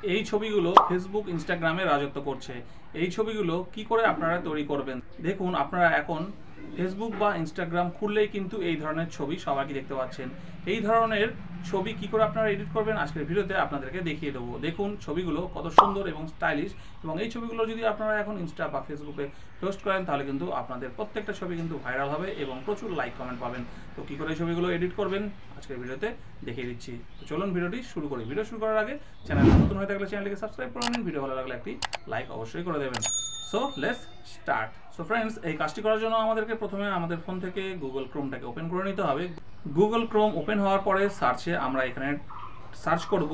এই ছবিগুলো ফেসবুক ইনস্টাগ্রামে রাজত্ব করছে। এই ছবিগুলো কি করে আপনারা তৈরি করবেন? দেখুন, আপনারা এখন ফেসবুক বা ইনস্টাগ্রাম খুললেই কিন্তু এই ধরনের ছবি সবাইকে দেখতে পাচ্ছেন। এই ধরনের ছবি কি করে আপনারা এডিট করবেন আজকের ভিডিওতে আপনাদেরকে দেখিয়ে দেবো। দেখুন ছবিগুলো কত সুন্দর এবং স্টাইলিশ, এবং এই ছবিগুলো যদি আপনারা এখন ইনস্টা বা ফেসবুকে পোস্ট করেন তাহলে কিন্তু আপনাদের প্রত্যেকটা ছবি কিন্তু ভাইরাল হবে এবং প্রচুর লাইক কমেন্ট পাবেন। তো কী করে ছবিগুলো এডিট করবেন আজকের ভিডিওতে দেখিয়ে দিচ্ছি। তো চলুন ভিডিওটি শুরু করি। ভিডিও শুরু করার আগে চ্যানেলে নতুন হয়ে থাকলে চ্যানেলটিকে সাবস্ক্রাইব করে নিন, ভিডিও ভালো লাগলে একটি লাইক অবশ্যই করে দেবেন। So let's start. So friends, এই কাজটি করার জন্য আমাদেরকে প্রথমে আমাদের ফোন থেকে গুগল ক্রোমটাকে ওপেন করে নিতে হবে। গুগল ক্রোম ওপেন হওয়ার পরে সার্চে আমরা এখানে সার্চ করব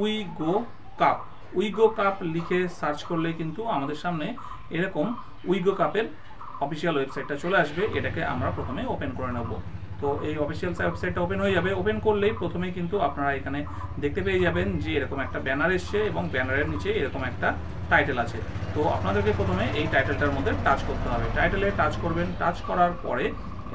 উইগো কাপ। উইগো কাপ লিখে সার্চ করলে কিন্তু আমাদের সামনে এরকম উইগো কাপের অফিসিয়াল ওয়েবসাইটটা চলে আসবে। এটাকে আমরা প্রথমে ওপেন করে নেব। তো এই অফিসিয়াল ওয়েবসাইটটা ওপেন হয়ে যাবে। ওপেন করলেই প্রথমেই কিন্তু আপনারা এখানে দেখতে পেয়ে যাবেন যে এরকম একটা ব্যানার এসছে এবং ব্যানারের নিচে এরকম একটা টাইটেল আছে। তো আপনাদেরকে প্রথমে এই টাইটেলটার মধ্যে টাচ করতে হবে। টাইটেলে টাচ করবেন। টাচ করার পরে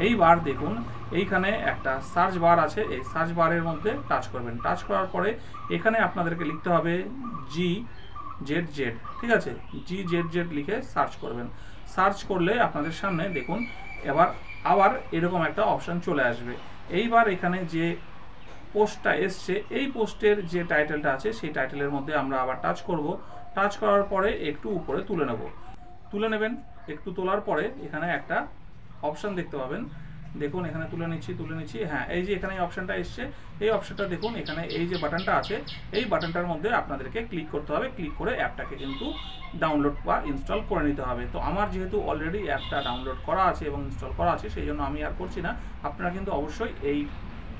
এইবার দেখুন এইখানে একটা সার্চ বার আছে। এই সার্চ বারের মধ্যে টাচ করবেন। টাচ করার পরে এখানে আপনাদেরকে লিখতে হবে GZZ, ঠিক আছে? GZZ লিখে সার্চ করবেন। সার্চ করলে আপনাদের সামনে দেখুন আবার এরকম একটা অপশান চলে আসবে। এইবার এখানে যে পোস্টটা এসছে এই পোস্টের যে টাইটেলটা আছে সেই টাইটেলের মধ্যে আমরা আবার টাচ করব। টাচ করার পরে একটু উপরে তুলে নেবেন। একটু তোলার পরে এখানে একটা অপশান দেখতে পাবেন। দেখুন এখানে তুলে নিচ্ছি। হ্যাঁ, এই যে এখানে অপশানটা এসছে, এই অপশানটা দেখুন এখানে এই যে বাটনটা আছে এই বাটনটার মধ্যে আপনাদেরকে ক্লিক করতে হবে। ক্লিক করে অ্যাপটাকে কিন্তু ডাউনলোড বা ইনস্টল করে নিতে হবে। তো আমার যেহেতু অলরেডি অ্যাপটা ডাউনলোড করা আছে এবং ইনস্টল করা আছে সেই জন্য আমি আর করছি না। আপনারা কিন্তু অবশ্যই এই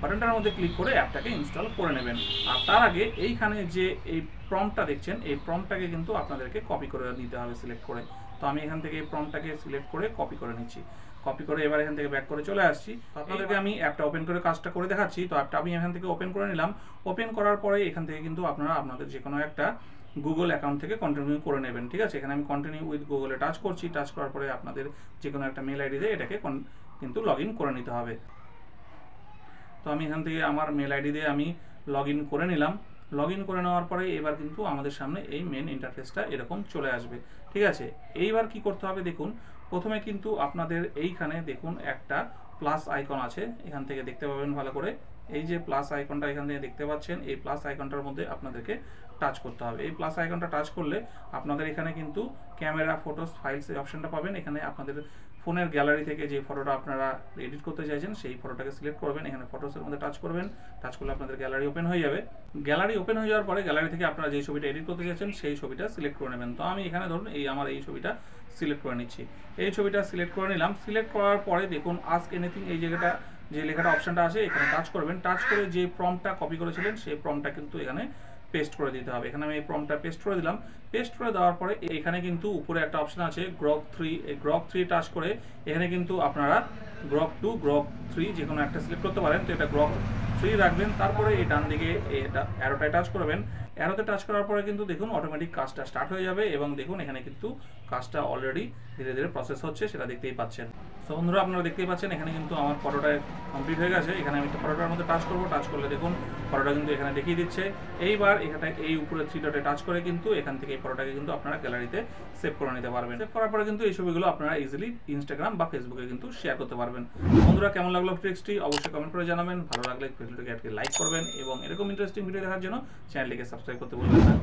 বাটনটার মধ্যে ক্লিক করে অ্যাপটাকে ইনস্টল করে নেবেন। আর তার আগে এইখানে যে এই প্রম্পটটা দেখছেন এই প্রম্পটটাকে কিন্তু আপনাদেরকে কপি করে নিতে হবে সিলেক্ট করে। তো আমি এখান থেকে এই প্রম্পটটাকে সিলেক্ট করে কপি করে নিচ্ছি। কপি করে এবার এখান থেকে ব্যাক করে চলে আসছি। আপনাদেরকে আমি অ্যাপটা ওপেন করে কাজটা করে দেখাচ্ছি। তো অ্যাপটা আমি এখান থেকে ওপেন করে নিলাম। ওপেন করার পরে এখান থেকে কিন্তু আপনারা আপনাদের যে কোনো একটা গুগল অ্যাকাউন্ট থেকে কন্টিনিউ করে নেবেন, ঠিক আছে? এখানে আমি কন্টিনিউ উইথ গুগলে টাচ করছি। টাচ করার পরে আপনাদের যে কোনো একটা মেল আইডি দিয়ে এটাকে কিন্তু লগ ইন করে নিতে হবে। তো আমি এখান থেকে আমার মেল আইডি দিয়ে আমি লগ ইন করে নিলাম। লগ ইন করে নেওয়ার পরে এবার কিন্তু আমাদের সামনে এই মেন ইন্টারফেসটা এরকম চলে আসবে, ঠিক আছে? এইবার কি করতে হবে দেখুন, প্রথমে কিন্তু আপনাদের এইখানে দেখুন একটা প্লাস আইকন আছে, এখান থেকে দেখতে পাবেন ভালো করে। এই যে প্লাস আইকনটা এখান থেকে দেখতে পাচ্ছেন, এই প্লাস আইকনটার মধ্যে আপনাদেরকে টাচ করতে হবে। এই প্লাস আইকনটা টাচ করলে আপনাদের এখানে কিন্তু ক্যামেরা, ফটোস, ফাইলস এই অপশনটা পাবেন। এখানে আপনাদের ফোনের গ্যালারি থেকে যে ফটোটা আপনারা এডিট করতে চাইছেন সেই ফটোটাকে সিলেক্ট করবেন। এখানে ফটোসের মধ্যে টাচ করবেন। টাচ করলে আপনাদের গ্যালারি ওপেন হয়ে যাবে। গ্যালারি ওপেন হয়ে যাওয়ার পরে গ্যালারি থেকে আপনারা যে ছবিটা এডিট করতে চাইছেন সেই ছবিটা সিলেক্ট করে নেবেন। তো আমি এখানে ধরুন আমার এই ছবিটা সিলেক্ট করে নিচ্ছি। এই ছবিটা সিলেক্ট করে নিলাম। সিলেক্ট করার পরে দেখুন আস্ক এনিথিং এই জায়গাটা যে লেখাটা অপশনটা আছে এখানে টাচ করবেন। টাচ করে যে প্রম্পটটা কপি করেছিলেন সেই প্রম্পটটা কিন্তু এখানে পেস্ট করে দিতে হবে। এখানে আমি এই প্রম্পটটা পেস্ট করে দিলাম। পেস্ট করে দেওয়ার পরে এখানে কিন্তু উপরে একটা অপশন আছে গ্রক 3। এই গ্রক 3 টাচ করে এখানে কিন্তু আপনারা গ্রক 2, গ্রক 3 যে কোনো একটা সিলেক্ট করতে পারেন। তো এটা গ্রক 3 রাখবেন। তারপরে এই ডান দিকে এটা অ্যারোটায় টাচ করবেন। অ্যারোতে টাচ করার পরে কিন্তু দেখুন অটোমেটিক কাজটা স্টার্ট হয়ে যাবে এবং দেখুন এখানে কিন্তু কাজটা অলরেডি ধীরে ধীরে প্রসেস হচ্ছে, সেটা দেখতেই পাচ্ছেন। তো বন্ধুরা আপনারা দেখতেই পাচ্ছেন এখানে কিন্তু আমার ফটোটা কমপ্লিট হয়ে গেছে। এখানে আমি ফটোটার মধ্যে টাচ করব। টাচ করলে দেখুন ফটোটা কিন্তু এখানে দেখিয়ে দিচ্ছে। এইবার এখানে এই উপরে 3 ডটে টাচ করে কিন্তু এখান থেকে এই ফটোটাকে কিন্তু আপনারা গ্যালারিতে সেভ করে নিতে পারবেন। সেভ করার পরে কিন্তু এই ছবিগুলো আপনারা ইজিলি ইনস্টাগ্রাম বা ফেসবুকে কিন্তু শেয়ার করতে পারবেন। বন্ধুরা কেমন লাগলো ট্রিক্সটি অবশ্যই কমেন্ট করে জানাবেন। ভালো লাগলে ভিডিওটাকে লাইক করবেন এবং এরকম ইন্টারেস্টিং ভিডিও দেখার জন্য চ্যানেলটিকে সাবস্ক্রাইব করতে ভুলবেন না।